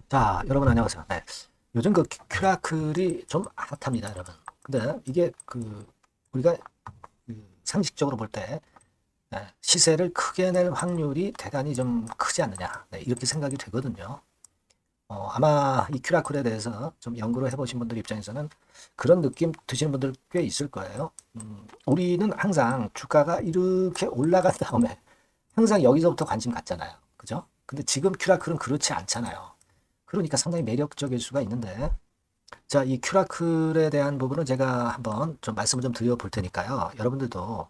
자, 여러분 안녕하세요. 네. 요즘 그 큐라클이 좀 핫합니다, 여러분. 근데 이게 우리가 상식적으로 볼 때 시세를 크게 낼 확률이 대단히 좀 크지 않느냐, 네, 이렇게 생각이 되거든요. 아마 이 큐라클에 대해서 좀 연구를 해보신 분들 입장에서는 그런 느낌 드시는 분들 꽤 있을 거예요. 우리는 항상 주가가 이렇게 올라간 다음에 항상 여기서부터 관심 갖잖아요. 그죠? 근데 지금 큐라클은 그렇지 않잖아요. 그러니까 상당히 매력적일 수가 있는데, 자, 이 큐라클에 대한 부분은 제가 한번 좀 말씀을 좀 드려볼 테니까요. 여러분들도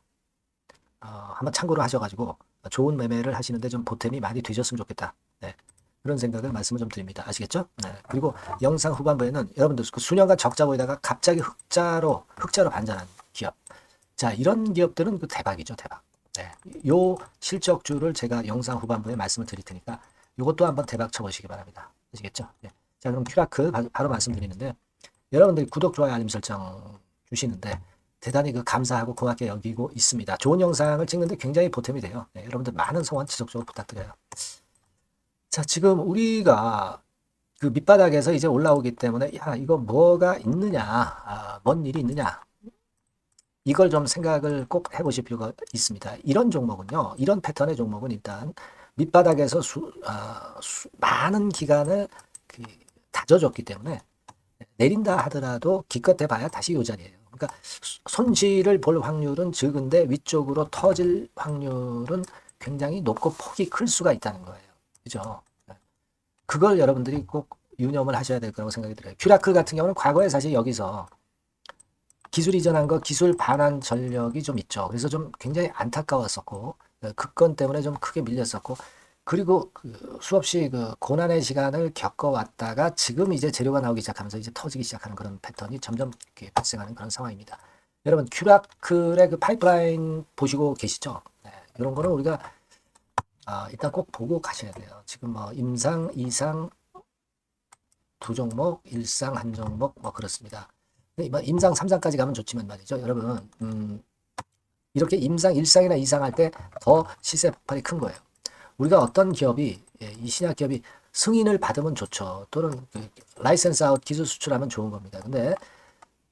한번 참고를 하셔가지고 좋은 매매를 하시는데 좀 보탬이 많이 되셨으면 좋겠다. 네. 그런 생각을 말씀을 좀 드립니다. 아시겠죠? 네. 그리고 영상 후반부에는 여러분들 그 수년간 적자 보이다가 갑자기 흑자로 반전한 기업. 자, 이런 기업들은 그 대박이죠, 대박. 네. 요 실적주를 제가 영상 후반부에 말씀을 드릴 테니까 이것도 한번 대박 쳐보시기 바랍니다. 아시겠죠? 네. 자, 그럼 큐라크 바로 말씀드리는데 여러분들이 구독, 좋아요, 알림 설정 주시는데 대단히 그 감사하고 고맙게 여기고 있습니다. 좋은 영상을 찍는데 굉장히 보탬이 돼요. 네, 여러분들 많은 성원 지속적으로 부탁드려요. 자, 지금 우리가 그 밑바닥에서 이제 올라오기 때문에 야, 이거 뭐가 있느냐, 뭔 일이 있느냐, 이걸 좀 생각을 꼭 해보실 필요가 있습니다. 이런 종목은요, 이런 패턴의 종목은 일단 밑바닥에서 많은 기간을 그 다져줬기 때문에 내린다 하더라도 기껏 해봐야 다시 요 자리예요. 그러니까 손실을 볼 확률은 적은데 위쪽으로 터질 확률은 굉장히 높고 폭이 클 수가 있다는 거예요. 그죠? 그걸 여러분들이 꼭 유념을 하셔야 될 거라고 생각이 들어요. 큐라클 같은 경우는 과거에 사실 여기서 기술 이전한 거 기술 반환 전력이 좀 있죠. 그래서 좀 굉장히 안타까웠었고 그 건 때문에 좀 크게 밀렸었고 그리고 그 수없이 그 고난의 시간을 겪어왔다가 지금 이제 재료가 나오기 시작하면서 이제 터지기 시작하는 그런 패턴이 점점 이렇게 발생하는 그런 상황입니다. 여러분 큐라클의 그 파이프라인 보시고 계시죠? 네, 이런 거는 우리가 일단 꼭 보고 가셔야 돼요. 지금 뭐 임상, 이상 두 종목, 일상 한 종목 뭐 그렇습니다. 뭐 임상 3상까지 가면 좋지만 말이죠. 여러분 이렇게 임상 1상이나 2상 할 때 더 시세 폭발이 큰 거예요. 우리가 어떤 기업이 이 신약 기업이 승인을 받으면 좋죠. 또는 그 라이센스 아웃 기술 수출하면 좋은 겁니다. 근데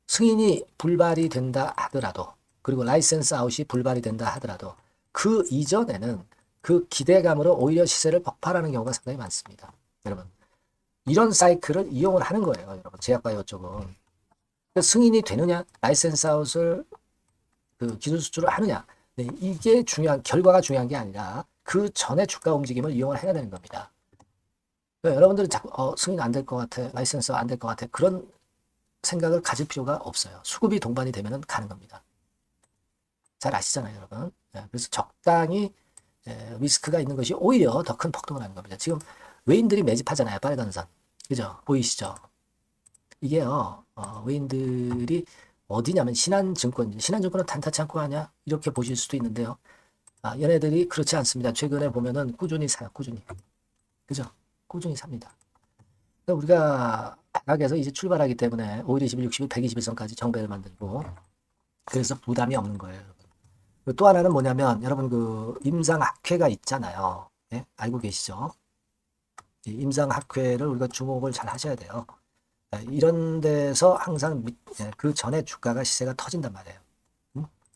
승인이 불발이 된다 하더라도 그리고 라이센스 아웃이 불발이 된다 하더라도 그 이전에는 그 기대감으로 오히려 시세를 폭발하는 경우가 상당히 많습니다. 여러분 이런 사이클을 이용을 하는 거예요. 여러분 제약바이오 쪽은 승인이 되느냐 라이센스 아웃을 그 기술 수출을 하느냐 네, 이게 중요한 결과가 중요한 게 아니라 그 전에 주가 움직임을 이용을 해야 되는 겁니다. 그러니까 여러분들은 자꾸 승인 안 될 것 같아 라이센스 안 될 것 같아 그런 생각을 가질 필요가 없어요. 수급이 동반이 되면 가는 겁니다. 잘 아시잖아요, 여러분. 그래서 적당히 리스크가 있는 것이 오히려 더 큰 폭등을 하는 겁니다. 지금 외인들이 매집하잖아요, 빨간 선. 그죠? 보이시죠? 이게요, 외인들이 어디냐면 신한증권, 신한증권은 단타치 않고 하냐? 이렇게 보실 수도 있는데요. 얘네들이 그렇지 않습니다. 최근에 보면은 꾸준히 사요, 꾸준히. 그죠? 꾸준히 삽니다. 그러니까 우리가 바닥에서 이제 출발하기 때문에 5일, 20일, 60일, 120일선까지 정배를 만들고 그래서 부담이 없는 거예요. 또 하나는 뭐냐면 여러분 그 임상학회가 있잖아요. 예? 알고 계시죠? 이 임상학회를 우리가 주목을 잘 하셔야 돼요. 이런 데서 항상 그 전에 주가가 시세가 터진단 말이에요.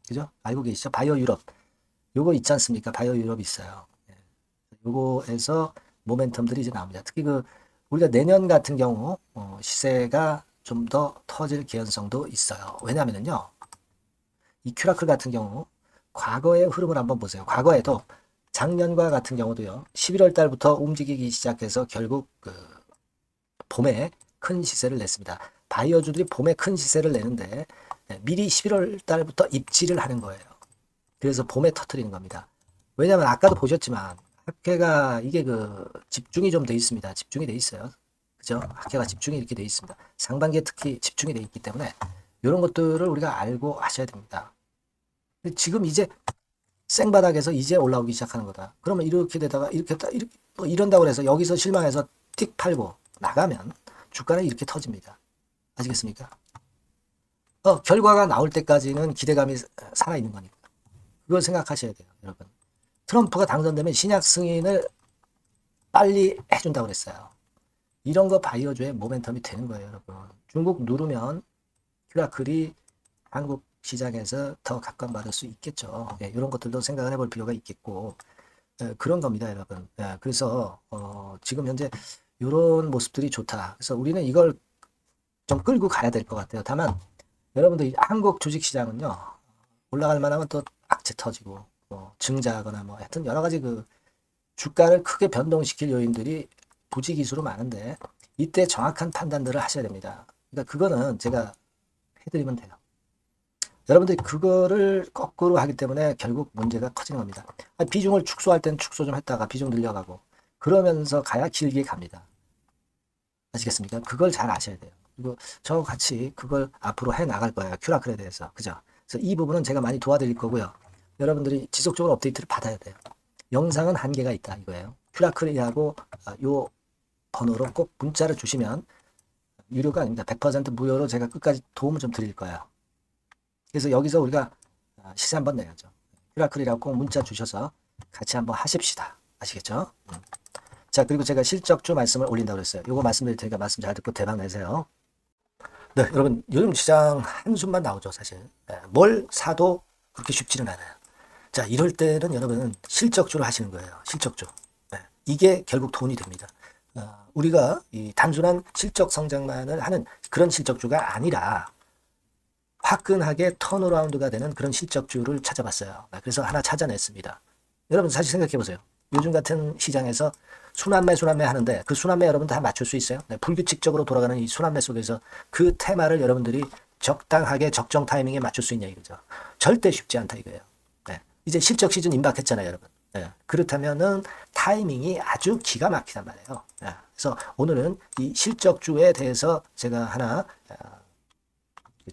그죠? 알고 계시죠? 바이오 유럽. 요거 있지 않습니까? 바이오 유럽 있어요. 요거에서 모멘텀들이 이제 나옵니다. 특히 그 우리가 내년 같은 경우 시세가 좀 더 터질 개연성도 있어요. 왜냐하면요, 이 큐라클 같은 경우 과거의 흐름을 한번 보세요. 과거에도 작년과 같은 경우도요, 11월 달부터 움직이기 시작해서 결국 그 봄에 큰 시세를 냈습니다. 바이오주들이 봄에 큰 시세를 내는데 미리 11월 달부터 입지를 하는 거예요. 그래서 봄에 터트리는 겁니다. 왜냐하면 아까도 보셨지만 학회가 이게 그 집중이 좀 돼 있습니다. 집중이 돼 있어요. 그죠? 학회가 집중이 이렇게 돼 있습니다. 상반기에 특히 집중이 돼 있기 때문에 이런 것들을 우리가 알고 하셔야 됩니다. 지금 이제 생바닥에서 이제 올라오기 시작하는 거다. 그러면 이렇게 되다가 이렇게 이렇게 뭐 이런다고 해서 여기서 실망해서 틱 팔고 나가면 주가는 이렇게 터집니다. 아시겠습니까? 결과가 나올 때까지는 기대감이 살아있는 거니까. 그걸 생각하셔야 돼요, 여러분. 트럼프가 당선되면 신약 승인을 빨리 해준다고 그랬어요. 이런 거 바이어줘야 모멘텀이 되는 거예요, 여러분. 중국 누르면 큐라클이 한국 시장에서 더 각광받을 수 있겠죠. 예, 이런 것들도 생각을 해볼 필요가 있겠고, 예, 그런 겁니다, 여러분. 예, 그래서 지금 현재 이런 모습들이 좋다. 그래서 우리는 이걸 좀 끌고 가야 될 것 같아요. 다만 여러분들 한국 주식시장은요, 올라갈 만하면 또 악재 터지고 뭐 증자하거나 뭐 하여튼 여러 가지 그 주가를 크게 변동시킬 요인들이 부지기수로 많은데 이때 정확한 판단들을 하셔야 됩니다. 그러니까 그거는 제가 해드리면 돼요. 여러분들이 그거를 거꾸로 하기 때문에 결국 문제가 커지는 겁니다. 비중을 축소할 때는 축소 좀 했다가 비중 늘려가고 그러면서 가야 길게 갑니다. 아시겠습니까? 그걸 잘 아셔야 돼요. 그리고 저와 같이 그걸 앞으로 해 나갈 거예요. 큐라클에 대해서. 그죠? 그래서 이 부분은 제가 많이 도와드릴 거고요. 여러분들이 지속적으로 업데이트를 받아야 돼요. 영상은 한계가 있다 이거예요. 큐라클이라고 요 번호로 꼭 문자를 주시면 유료가 아닙니다. 100% 무료로 제가 끝까지 도움을 좀 드릴 거예요. 그래서 여기서 우리가 시세 한번 내야죠. 큐라클이라고 꼭 문자 주셔서 같이 한번 하십시다. 아시겠죠? 자, 그리고 제가 실적주 말씀을 올린다고 그랬어요. 요거 말씀드릴 테니까 말씀 잘 듣고 대박 내세요. 네, 여러분 요즘 시장 한숨만 나오죠, 사실. 네, 뭘 사도 그렇게 쉽지는 않아요. 자, 이럴 때는 여러분 실적주를 하시는 거예요. 실적주. 네, 이게 결국 돈이 됩니다. 우리가 이 단순한 실적 성장만을 하는 그런 실적주가 아니라 화끈하게 턴어라운드가 되는 그런 실적주를 찾아봤어요. 그래서 하나 찾아냈습니다. 여러분 사실 생각해 보세요. 요즘 같은 시장에서 순환매 하는데 그 순환매 여러분 다 맞출 수 있어요? 네, 불규칙적으로 돌아가는 이 순환매 속에서 그 테마를 여러분들이 적당하게 적정 타이밍에 맞출 수 있냐 이거죠. 절대 쉽지 않다 이거예요. 네, 이제 실적 시즌 임박했잖아요, 여러분. 네, 그렇다면은 타이밍이 아주 기가 막히단 말이에요. 네, 그래서 오늘은 이 실적주에 대해서 제가 하나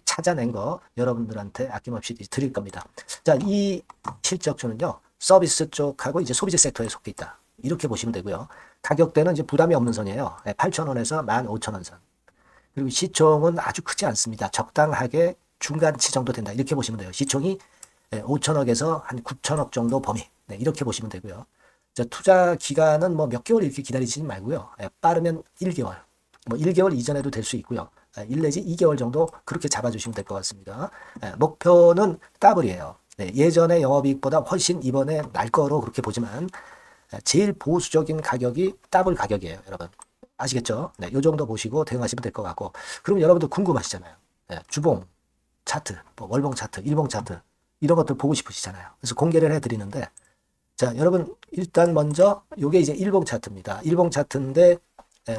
찾아낸 거 여러분들한테 아낌없이 드릴 겁니다. 자, 이 실적주는요, 서비스 쪽하고 이제 소비재 섹터에 속해 있다. 이렇게 보시면 되고요. 가격대는 이제 부담이 없는 선이에요. 8,000원에서 15,000원 선. 그리고 시총은 아주 크지 않습니다. 적당하게 중간치 정도 된다. 이렇게 보시면 돼요. 시총이 5천억에서 한 9천억 정도 범위. 네, 이렇게 보시면 되고요. 자, 투자 기간은 뭐 몇 개월 이렇게 기다리지 말고요. 빠르면 1개월. 뭐 1개월 이전에도 될 수 있고요. 1 내지 2개월 정도 그렇게 잡아주시면 될 것 같습니다. 목표는 더블이에요. 네, 예전의 영업이익보다 훨씬 이번에 날 거로 그렇게 보지만 제일 보수적인 가격이 더블 가격이에요, 여러분. 아시겠죠? 네, 요 정도 보시고 대응하시면 될 것 같고. 그럼 여러분들 궁금하시잖아요. 네, 주봉 차트, 뭐 월봉 차트, 일봉 차트 이런 것들 보고 싶으시잖아요. 그래서 공개를 해드리는데, 자, 여러분 일단 먼저 요게 이제 일봉 차트입니다. 일봉 차트인데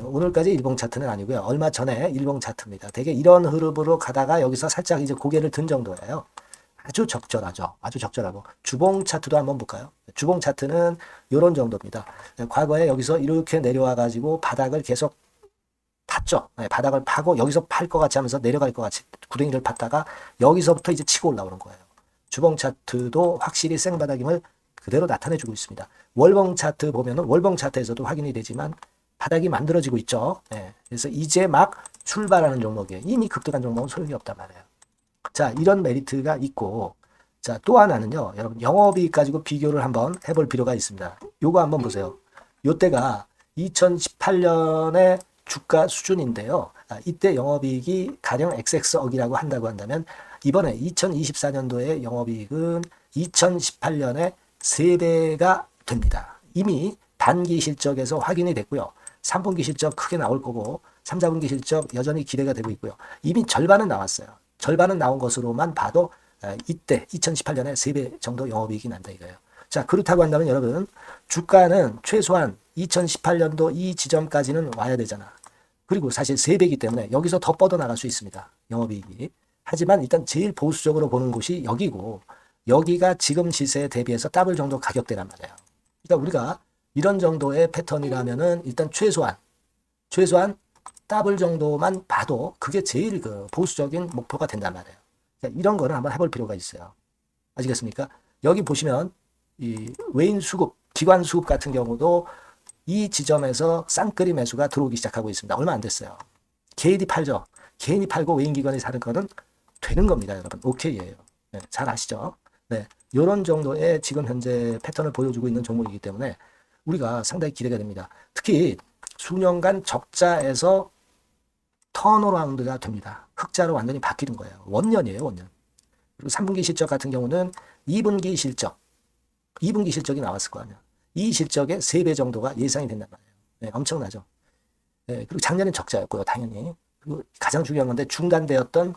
오늘까지 일봉 차트는 아니고요. 얼마 전에 일봉 차트입니다. 되게 이런 흐름으로 가다가 여기서 살짝 이제 고개를 든 정도예요. 아주 적절하죠. 아주 적절하고. 주봉 차트도 한번 볼까요? 주봉 차트는 이런 정도입니다. 과거에 여기서 이렇게 내려와 가지고 바닥을 계속 팠죠. 바닥을 파고 여기서 팔 것 같이 하면서 내려갈 것 같이 구덩이를 팠다가 여기서부터 이제 치고 올라오는 거예요. 주봉 차트도 확실히 생바닥임을 그대로 나타내주고 있습니다. 월봉 차트 보면은 월봉 차트에서도 확인이 되지만 바닥이 만들어지고 있죠. 그래서 이제 막 출발하는 종목이에요. 이미 급등한 종목은 소용이 없단 말이에요. 자, 이런 메리트가 있고, 자, 또 하나는요, 여러분, 영업이익 가지고 비교를 한번 해볼 필요가 있습니다. 요거 한번 보세요. 요때가 2018년의 주가 수준인데요. 이때 영업이익이 가령 XX억이라고 한다고 한다면, 이번에 2024년도의 영업이익은 2018년에 3배가 됩니다. 이미 단기 실적에서 확인이 됐고요. 3분기 실적 크게 나올 거고, 3, 4분기 실적 여전히 기대가 되고 있고요. 이미 절반은 나왔어요. 절반은 나온 것으로만 봐도 이때 2018년에 3배 정도 영업이익이 난다 이거예요. 자, 그렇다고 한다면 여러분 주가는 최소한 2018년도 이 지점까지는 와야 되잖아. 그리고 사실 3배이기 때문에 여기서 더 뻗어나갈 수 있습니다. 영업이익이. 하지만 일단 제일 보수적으로 보는 곳이 여기고 여기가 지금 시세에 대비해서 더블 정도 가격대란 말이에요. 그러니까 우리가 이런 정도의 패턴이라면은 일단 최소한 더블 정도만 봐도 그게 제일 그 보수적인 목표가 된단 말이에요. 이런 거를 한번 해볼 필요가 있어요. 아시겠습니까? 여기 보시면 이 외인 수급, 기관 수급 같은 경우도 이 지점에서 쌍끌이 매수가 들어오기 시작하고 있습니다. 얼마 안 됐어요. 개인이 팔죠. 개인이 팔고 외인 기관이 사는 거는 되는 겁니다, 여러분. 오케이예요. 네, 잘 아시죠? 네, 이런 정도의 지금 현재 패턴을 보여주고 있는 종목이기 때문에 우리가 상당히 기대가 됩니다. 특히 수년간 적자에서 턴어라운드가 됩니다. 흑자로 완전히 바뀌는 거예요. 원년이에요, 원년. 그리고 3분기 실적 같은 경우는 2분기 실적이 나왔을 거 아니야. 이 실적의 3배 정도가 예상이 된단 말이에요. 네, 엄청나죠. 네, 그리고 작년엔 적자였고요, 당연히. 그리고 가장 중요한 건데 중단되었던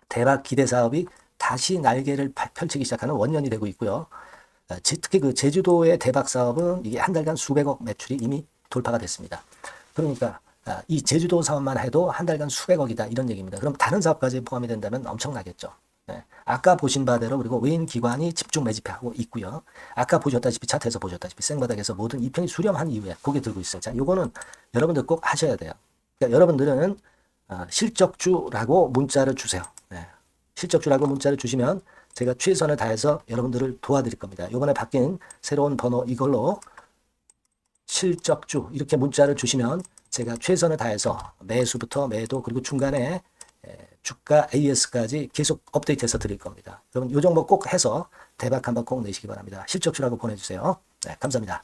대박 기대 사업이 다시 날개를 펼치기 시작하는 원년이 되고 있고요. 특히 그 제주도의 대박 사업은 이게 한 달간 수백억 매출이 이미 돌파가 됐습니다. 그러니까 이 제주도 사업만 해도 한 달간 수백억이다 이런 얘기입니다. 그럼 다른 사업까지 포함이 된다면 엄청나겠죠. 네. 아까 보신 바대로 그리고 외인 기관이 집중 매집하고 있고요. 아까 보셨다시피 차트에서 보셨다시피 생바닥에서 모든 이평이 수렴한 이후에 고개 들고 있어요. 자, 요거는 여러분들 꼭 하셔야 돼요. 그러니까 여러분들은 실적주라고 문자를 주세요. 네. 실적주라고 문자를 주시면 제가 최선을 다해서 여러분들을 도와드릴 겁니다. 요번에 바뀐 새로운 번호 이걸로 실적주 이렇게 문자를 주시면 제가 최선을 다해서 매수부터 매도 그리고 중간에 주가 AS까지 계속 업데이트해서 드릴 겁니다. 여러분 요 정도 꼭 해서 대박 한번 꼭 내시기 바랍니다. 실적주라고 보내주세요. 네, 감사합니다.